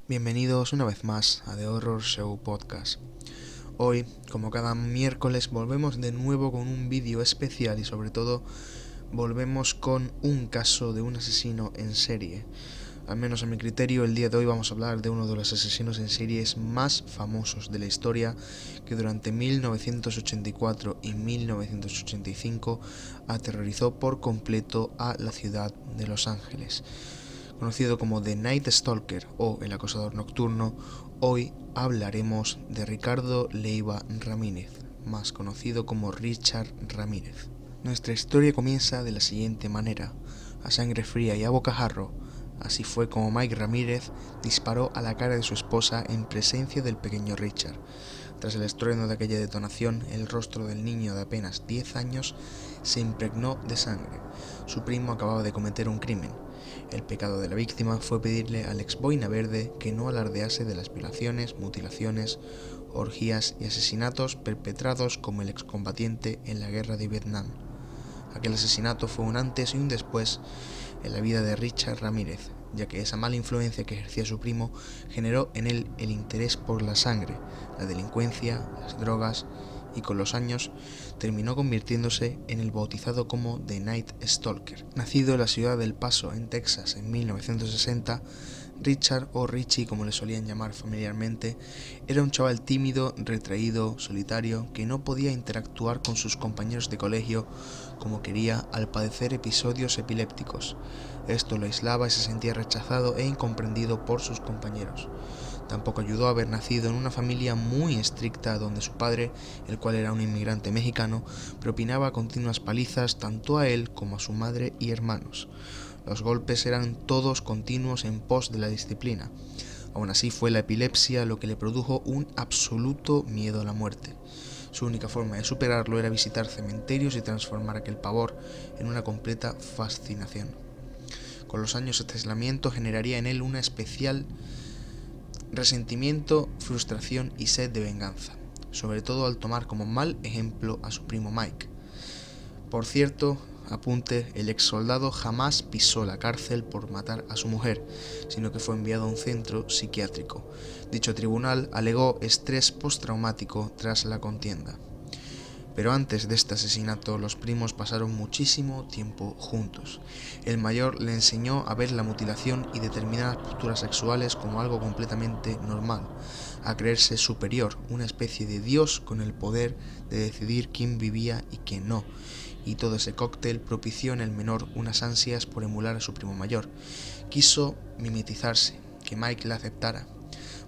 Bienvenidos una vez más a The Horror Show Podcast. Hoy, como cada miércoles, volvemos de nuevo con un vídeo especial y sobre todo volvemos con un caso de un asesino en serie. Al menos a mi criterio, el día de hoy vamos a hablar de uno de los asesinos en series más famosos de la historia, que durante 1984 y 1985 aterrorizó por completo a la ciudad de Los Ángeles. Conocido como The Night Stalker o el acosador nocturno, hoy hablaremos de Ricardo Leiva Ramírez, más conocido como Richard Ramírez. Nuestra historia comienza de la siguiente manera: a sangre fría y a bocajarro. Así fue como Mike Ramírez disparó a la cara de su esposa en presencia del pequeño Richard. Tras el estruendo de aquella detonación, el rostro del niño de apenas 10 años se impregnó de sangre. Su primo acababa de cometer un crimen. El pecado de la víctima fue pedirle al ex boina verde que no alardease de las violaciones, mutilaciones, orgías y asesinatos perpetrados como el excombatiente en la guerra de Vietnam. Aquel asesinato fue un antes y un después en la vida de Richard Ramírez, ya que esa mala influencia que ejercía su primo generó en él el interés por la sangre, la delincuencia, las drogas, y con los años terminó convirtiéndose en el bautizado como The Night Stalker. Nacido en la ciudad del Paso, en Texas, en 1960, Richard, o Richie como le solían llamar familiarmente, era un chaval tímido, retraído, solitario, que no podía interactuar con sus compañeros de colegio como quería al padecer episodios epilépticos. Esto lo aislaba y se sentía rechazado e incomprendido por sus compañeros. Tampoco ayudó a haber nacido en una familia muy estricta donde su padre, el cual era un inmigrante mexicano, propinaba continuas palizas tanto a él como a su madre y hermanos. Los golpes eran todos continuos en pos de la disciplina. Aún así fue la epilepsia lo que le produjo un absoluto miedo a la muerte. Su única forma de superarlo era visitar cementerios y transformar aquel pavor en una completa fascinación. Con los años este aislamiento generaría en él una especial resentimiento, frustración y sed de venganza, sobre todo al tomar como mal ejemplo a su primo Mike. Por cierto, apunte, el ex soldado jamás pisó la cárcel por matar a su mujer, sino que fue enviado a un centro psiquiátrico. Dicho tribunal alegó estrés postraumático tras la contienda. Pero antes de este asesinato, los primos pasaron muchísimo tiempo juntos. El mayor le enseñó a ver la mutilación y determinadas posturas sexuales como algo completamente normal, a creerse superior, una especie de dios con el poder de decidir quién vivía y quién no. Y todo ese cóctel propició en el menor unas ansias por emular a su primo mayor. Quiso mimetizarse, que Mike la aceptara.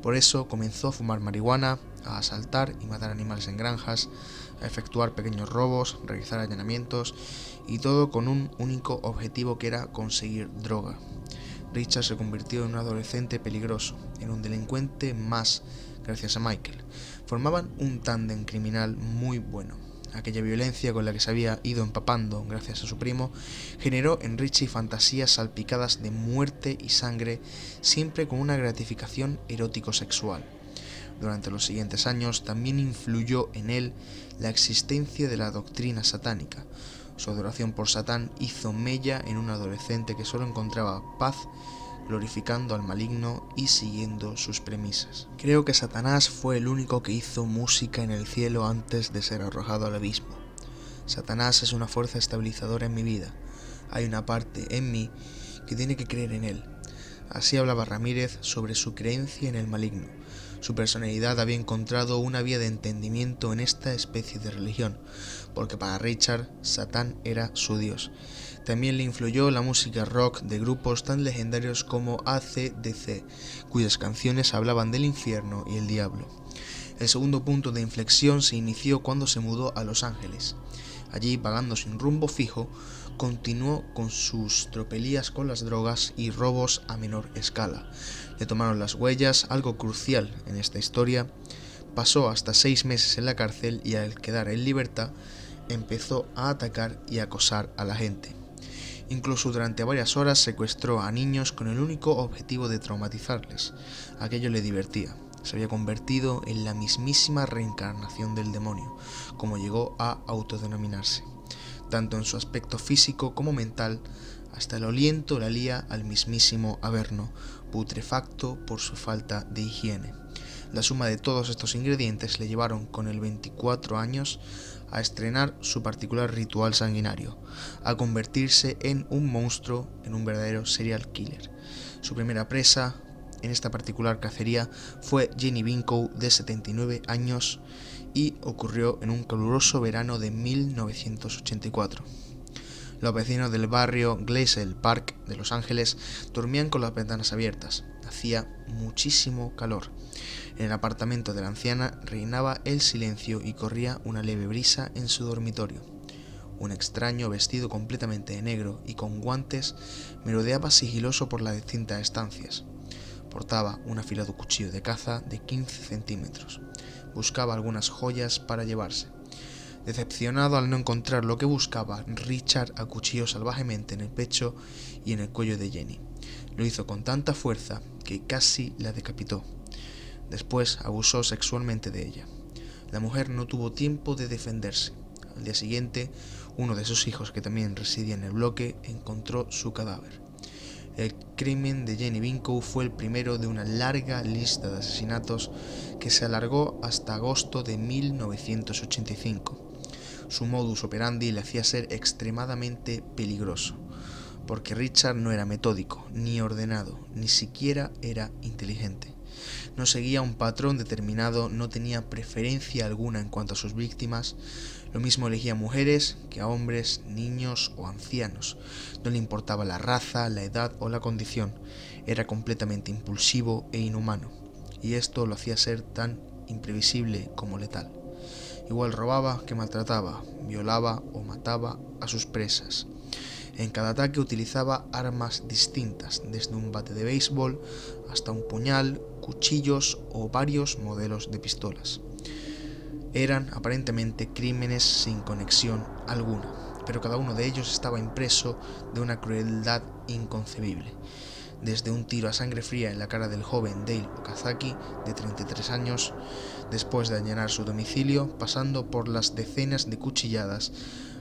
Por eso comenzó a fumar marihuana, a asaltar y matar animales en granjas, a efectuar pequeños robos, realizar allanamientos, y todo con un único objetivo, que era conseguir droga. Richard se convirtió en un adolescente peligroso, en un delincuente más, gracias a Michael. Formaban un tándem criminal muy bueno. Aquella violencia con la que se había ido empapando gracias a su primo generó en Richie fantasías salpicadas de muerte y sangre, siempre con una gratificación erótico-sexual. Durante los siguientes años también influyó en él la existencia de la doctrina satánica. Su adoración por Satán hizo mella en un adolescente que solo encontraba paz glorificando al maligno y siguiendo sus premisas. Creo que Satanás fue el único que hizo música en el cielo antes de ser arrojado al abismo. Satanás es una fuerza estabilizadora en mi vida. Hay una parte en mí que tiene que creer en él. Así hablaba Ramírez sobre su creencia en el maligno. Su personalidad había encontrado una vía de entendimiento en esta especie de religión, porque para Richard, Satán era su dios. También le influyó la música rock de grupos tan legendarios como AC/DC, cuyas canciones hablaban del infierno y el diablo. El segundo punto de inflexión se inició cuando se mudó a Los Ángeles. Allí, vagando sin rumbo fijo, continuó con sus tropelías con las drogas y robos a menor escala. Le tomaron las huellas, algo crucial en esta historia. Pasó hasta 6 meses en la cárcel y, al quedar en libertad, empezó a atacar y acosar a la gente. Incluso durante varias horas secuestró a niños con el único objetivo de traumatizarles. Aquello le divertía. Se había convertido en la mismísima reencarnación del demonio, como llegó a autodenominarse. Tanto en su aspecto físico como mental, hasta el aliento le olía al mismísimo Averno, putrefacto por su falta de higiene. La suma de todos estos ingredientes le llevaron con el 24 años a estrenar su particular ritual sanguinario, a convertirse en un monstruo, en un verdadero serial killer. Su primera presa en esta particular cacería fue Jenny Binkow, de 79 años, y ocurrió en un caluroso verano de 1984. Los vecinos del barrio Glacial Park de Los Ángeles dormían con las ventanas abiertas. Hacía muchísimo calor. En el apartamento de la anciana reinaba el silencio y corría una leve brisa en su dormitorio. Un extraño vestido completamente de negro y con guantes merodeaba sigiloso por las distintas estancias. Portaba un afilado cuchillo de caza de 15 centímetros. Buscaba algunas joyas para llevarse. Decepcionado al no encontrar lo que buscaba, Richard acuchilló salvajemente en el pecho y en el cuello de Jenny. Lo hizo con tanta fuerza que casi la decapitó. Después abusó sexualmente de ella. La mujer no tuvo tiempo de defenderse. Al día siguiente, uno de sus hijos, que también residía en el bloque, encontró su cadáver. El crimen de Jenny Binkow fue el primero de una larga lista de asesinatos que se alargó hasta agosto de 1985. Su modus operandi le hacía ser extremadamente peligroso, porque Richard no era metódico, ni ordenado, ni siquiera era inteligente. No seguía un patrón determinado, no tenía preferencia alguna en cuanto a sus víctimas. Lo mismo elegía a mujeres que a hombres, niños o ancianos. No le importaba la raza, la edad o la condición. Era completamente impulsivo e inhumano, y esto lo hacía ser tan imprevisible como letal. Igual robaba que maltrataba, violaba o mataba a sus presas. En cada ataque utilizaba armas distintas, desde un bate de béisbol hasta un puñal, cuchillos o varios modelos de pistolas. Eran aparentemente crímenes sin conexión alguna, pero cada uno de ellos estaba impreso de una crueldad inconcebible. Desde un tiro a sangre fría en la cara del joven Dale Okazaki, de 33 años, después de allanar su domicilio, pasando por las decenas de cuchilladas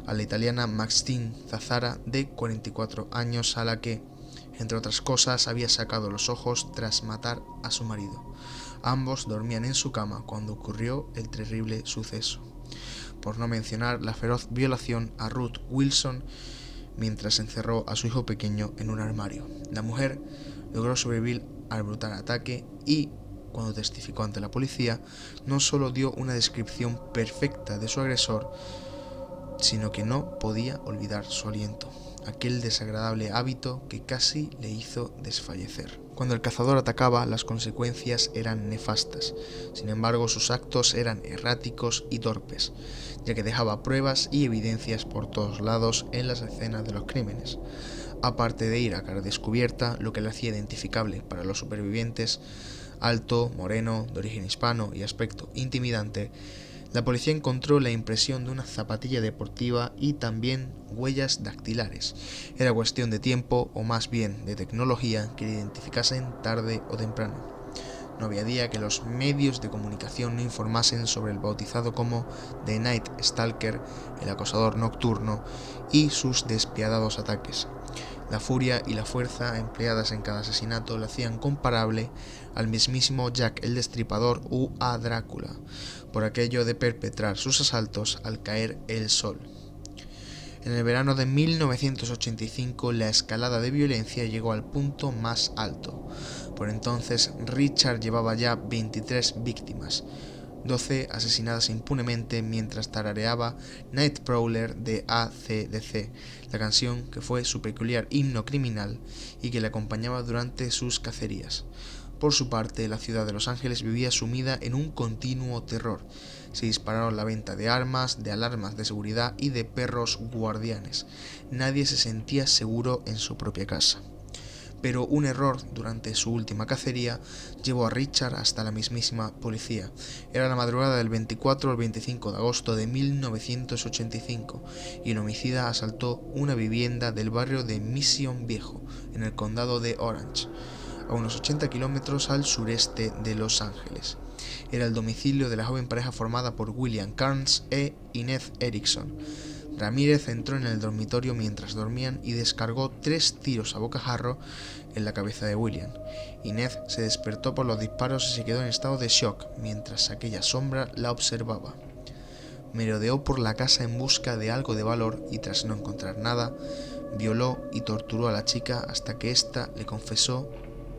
a la italiana Maxine Zazzara, de 44 años, a la que, entre otras cosas, había sacado los ojos tras matar a su marido. Ambos dormían en su cama cuando ocurrió el terrible suceso. Por no mencionar la feroz violación a Ruth Wilson mientras encerró a su hijo pequeño en un armario. La mujer logró sobrevivir al brutal ataque y, cuando testificó ante la policía, no solo dio una descripción perfecta de su agresor, sino que no podía olvidar su aliento, aquel desagradable hábito que casi le hizo desfallecer. Cuando el cazador atacaba, las consecuencias eran nefastas. Sin embargo, sus actos eran erráticos y torpes, ya que dejaba pruebas y evidencias por todos lados en las escenas de los crímenes. Aparte de ir a cara descubierta, lo que le hacía identificable para los supervivientes, alto, moreno, de origen hispano y aspecto intimidante, la policía encontró la impresión de una zapatilla deportiva y también huellas dactilares. Era cuestión de tiempo, o más bien de tecnología, que le identificasen tarde o temprano. No había día que los medios de comunicación no informasen sobre el bautizado como The Night Stalker, el acosador nocturno, y sus despiadados ataques. La furia y la fuerza empleadas en cada asesinato le hacían comparable al mismísimo Jack el Destripador u a Drácula, por aquello de perpetrar sus asaltos al caer el sol. En el verano de 1985 la escalada de violencia llegó al punto más alto. Por entonces Richard llevaba ya 23 víctimas, 12 asesinadas impunemente mientras tarareaba Nightcrawler de AC/DC, la canción que fue su peculiar himno criminal y que le acompañaba durante sus cacerías. Por su parte, la ciudad de Los Ángeles vivía sumida en un continuo terror. Se dispararon la venta de armas, de alarmas de seguridad y de perros guardianes. Nadie se sentía seguro en su propia casa. Pero un error durante su última cacería llevó a Richard hasta la mismísima policía. Era la madrugada del 24 al 25 de agosto de 1985 y el homicida asaltó una vivienda del barrio de Mission Viejo, en el condado de Orange, a unos 80 kilómetros al sureste de Los Ángeles. Era el domicilio de la joven pareja formada por William Carnes e Inez Erickson. Ramírez entró en el dormitorio mientras dormían y descargó 3 tiros a bocajarro en la cabeza de William. Inez se despertó por los disparos y se quedó en estado de shock mientras aquella sombra la observaba. Merodeó por la casa en busca de algo de valor y tras no encontrar nada, violó y torturó a la chica hasta que ésta le confesó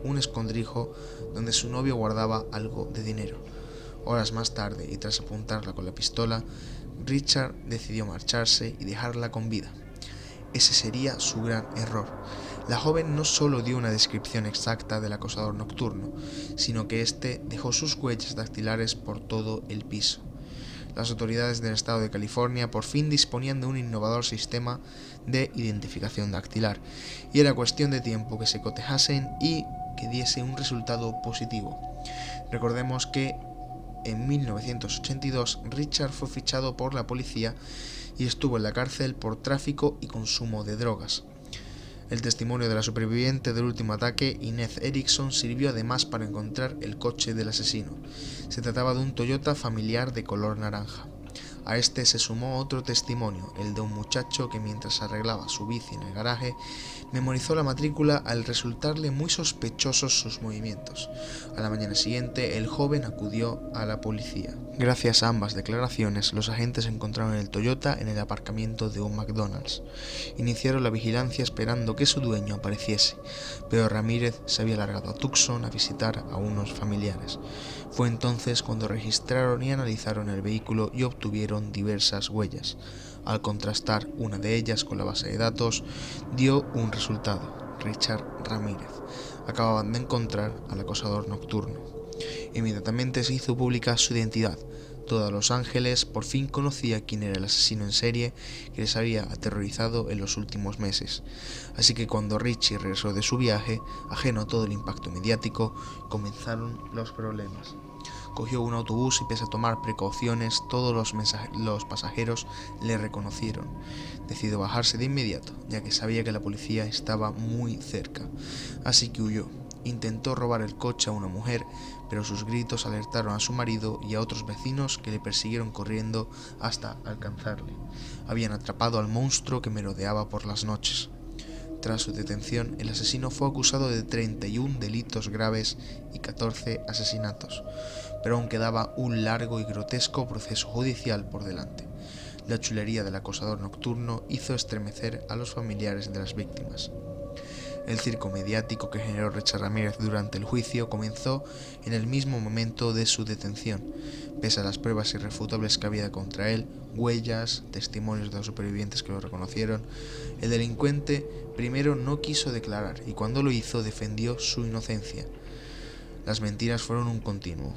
un escondrijo donde su novio guardaba algo de dinero. Horas más tarde, y tras apuntarla con la pistola, Richard decidió marcharse y dejarla con vida. Ese sería su gran error. La joven no solo dio una descripción exacta del acosador nocturno, sino que éste dejó sus huellas dactilares por todo el piso. Las autoridades del estado de California por fin disponían de un innovador sistema de identificación dactilar, y era cuestión de tiempo que se cotejasen y que diese un resultado positivo. Recordemos que en 1982 Richard fue fichado por la policía y estuvo en la cárcel por tráfico y consumo de drogas. El testimonio de la superviviente del último ataque, Inez Erickson, sirvió además para encontrar el coche del asesino. Se trataba de un Toyota familiar de color naranja. A este se sumó otro testimonio, el de un muchacho que mientras arreglaba su bici en el garaje, memorizó la matrícula al resultarle muy sospechosos sus movimientos. A la mañana siguiente, el joven acudió a la policía. Gracias a ambas declaraciones, los agentes encontraron el Toyota en el aparcamiento de un McDonald's. Iniciaron la vigilancia esperando que su dueño apareciese, pero Ramírez se había largado a Tucson a visitar a unos familiares. Fue entonces cuando registraron y analizaron el vehículo y obtuvieron diversas huellas. Al contrastar una de ellas con la base de datos, dio un resultado: Richard Ramírez. Acababan de encontrar al acosador nocturno. Inmediatamente se hizo pública su identidad. Toda Los Ángeles por fin conocía quién era el asesino en serie que les había aterrorizado en los últimos meses. Así que cuando Richie regresó de su viaje, ajeno a todo el impacto mediático, comenzaron los problemas. Cogió un autobús y pese a tomar precauciones, todos los pasajeros le reconocieron. Decidió bajarse de inmediato, ya que sabía que la policía estaba muy cerca. Así que huyó. Intentó robar el coche a una mujer, pero sus gritos alertaron a su marido y a otros vecinos que le persiguieron corriendo hasta alcanzarle. Habían atrapado al monstruo que merodeaba por las noches. Tras su detención, el asesino fue acusado de 31 delitos graves y 14 asesinatos, pero aún quedaba un largo y grotesco proceso judicial por delante. La chulería del acosador nocturno hizo estremecer a los familiares de las víctimas. El circo mediático que generó Richard Ramírez durante el juicio comenzó en el mismo momento de su detención. Pese a las pruebas irrefutables que había contra él, huellas, testimonios de los supervivientes que lo reconocieron, el delincuente primero no quiso declarar y cuando lo hizo defendió su inocencia. Las mentiras fueron un continuo.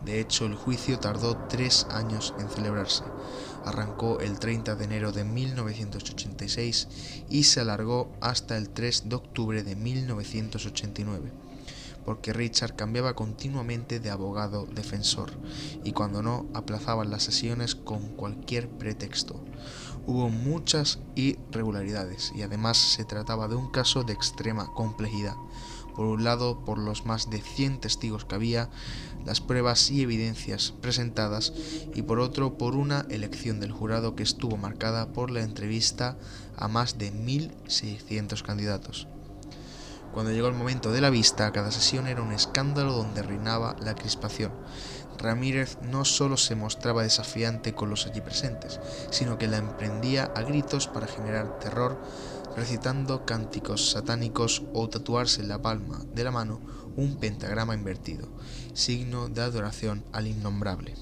De hecho, el juicio tardó 3 años en celebrarse. Arrancó el 30 de enero de 1986 y se alargó hasta el 3 de octubre de 1989, porque Richard cambiaba continuamente de abogado defensor y cuando no, aplazaban las sesiones con cualquier pretexto. Hubo muchas irregularidades y además se trataba de un caso de extrema complejidad. Por un lado, por los más de 100 testigos que había, las pruebas y evidencias presentadas, y por otro, por una elección del jurado que estuvo marcada por la entrevista a más de 1.600 candidatos. Cuando llegó el momento de la vista, cada sesión era un escándalo donde reinaba la crispación. Ramírez no solo se mostraba desafiante con los allí presentes, sino que la emprendía a gritos para generar terror, recitando cánticos satánicos o tatuarse en la palma de la mano un pentagrama invertido, signo de adoración al innombrable.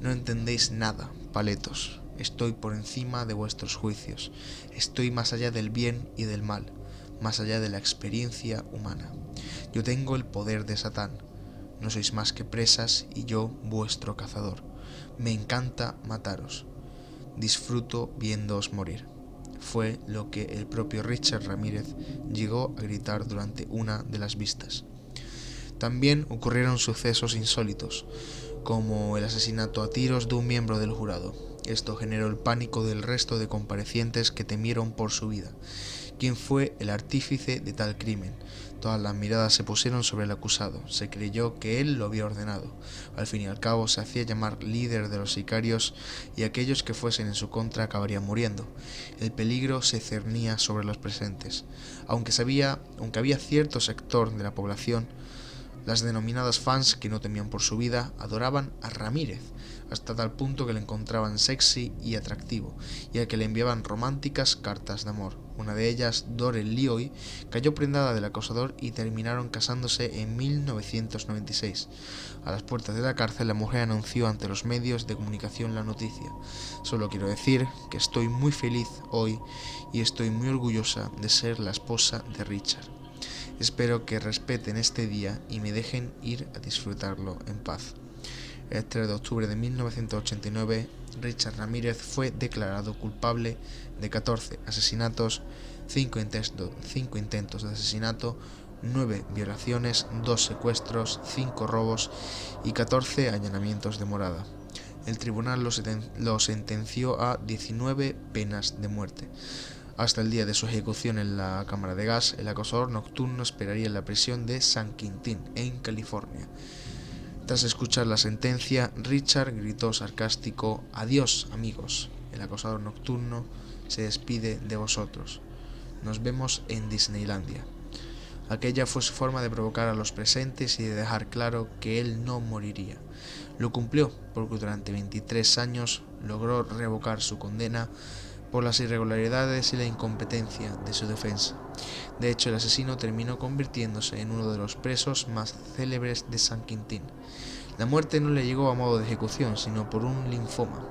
No entendéis nada, paletos. Estoy por encima de vuestros juicios. Estoy más allá del bien y del mal, más allá de la experiencia humana. Yo tengo el poder de Satán. No sois más que presas y yo vuestro cazador. Me encanta mataros. Disfruto viéndoos morir. Fue lo que el propio Richard Ramírez llegó a gritar durante una de las vistas. También ocurrieron sucesos insólitos, como el asesinato a tiros de un miembro del jurado. Esto generó el pánico del resto de comparecientes que temieron por su vida. quién fue el artífice de tal crimen. Todas las miradas se pusieron sobre el acusado. Se creyó que él lo había ordenado. Al fin y al cabo se hacía llamar líder de los sicarios y aquellos que fuesen en su contra acabarían muriendo. El peligro se cernía sobre los presentes. Aunque había cierto sector de la población, las denominadas fans que no temían por su vida, adoraban a Ramírez, hasta tal punto que le encontraban sexy y atractivo, y a que le enviaban románticas cartas de amor. Una de ellas, Doreen Lioy, cayó prendada del acosador y terminaron casándose en 1996. A las puertas de la cárcel, la mujer anunció ante los medios de comunicación la noticia. Solo quiero decir que estoy muy feliz hoy y estoy muy orgullosa de ser la esposa de Richard. Espero que respeten este día y me dejen ir a disfrutarlo en paz. El 3 de octubre de 1989, Richard Ramírez fue declarado culpable de 14 asesinatos, 5 intentos de asesinato, 9 violaciones, 2 secuestros, 5 robos y 14 allanamientos de morada. El tribunal lo sentenció a 19 penas de muerte. Hasta el día de su ejecución en la cámara de gas, el acosador nocturno esperaría en la prisión de San Quintín, en California. Tras escuchar la sentencia, Richard gritó sarcástico: «Adiós, amigos. El acosador nocturno se despide de vosotros. Nos vemos en Disneylandia». Aquella fue su forma de provocar a los presentes y de dejar claro que él no moriría. Lo cumplió, porque durante 23 años logró revocar su condena por las irregularidades y la incompetencia de su defensa. De hecho, el asesino terminó convirtiéndose en uno de los presos más célebres de San Quintín. La muerte no le llegó a modo de ejecución, sino por un linfoma.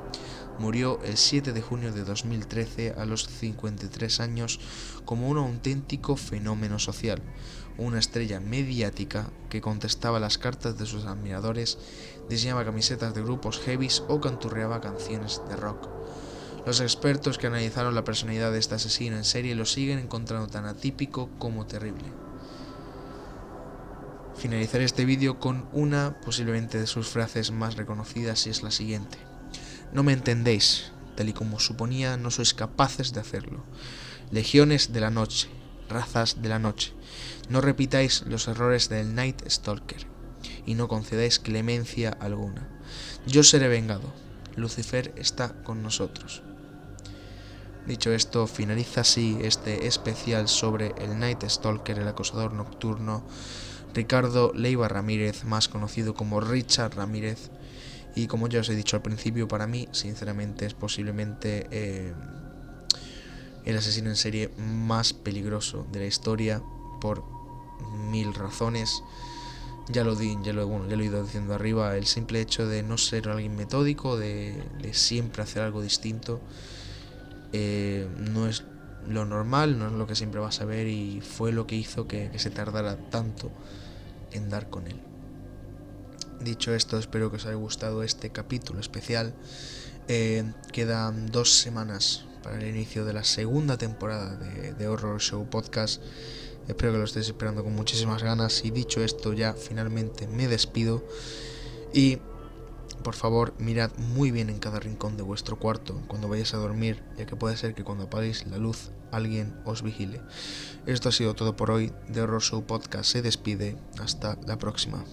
Murió el 7 de junio de 2013 a los 53 años como un auténtico fenómeno social, una estrella mediática que contestaba las cartas de sus admiradores, diseñaba camisetas de grupos heavies o canturreaba canciones de rock. Los expertos que analizaron la personalidad de este asesino en serie lo siguen encontrando tan atípico como terrible. Finalizaré este vídeo con una posiblemente de sus frases más reconocidas y es la siguiente: «No me entendéis, tal y como suponía, no sois capaces de hacerlo. Legiones de la noche, razas de la noche, no repitáis los errores del Night Stalker y no concedáis clemencia alguna. Yo seré vengado, Lucifer está con nosotros». Dicho esto, finaliza así este especial sobre el Night Stalker, el acosador nocturno, Ricardo Leiva Ramírez, más conocido como Richard Ramírez. Y como ya os he dicho al principio, para mí, sinceramente, es posiblemente el asesino en serie más peligroso de la historia por 1000 razones. Ya lo he ido diciendo arriba, el simple hecho de no ser alguien metódico, de siempre hacer algo distinto, no es lo normal, no es lo que siempre vas a ver, y fue lo que hizo que se tardara tanto en dar con él. Dicho esto, espero que os haya gustado este capítulo especial. Quedan 2 semanas para el inicio de la segunda temporada de Horror Show Podcast. Espero que lo estéis esperando con muchísimas ganas. Y dicho esto, ya finalmente me despido. Y por favor, mirad muy bien en cada rincón de vuestro cuarto cuando vayáis a dormir, ya que puede ser que cuando apaguéis la luz alguien os vigile. Esto ha sido todo por hoy. The Horror Show Podcast se despide. Hasta la próxima.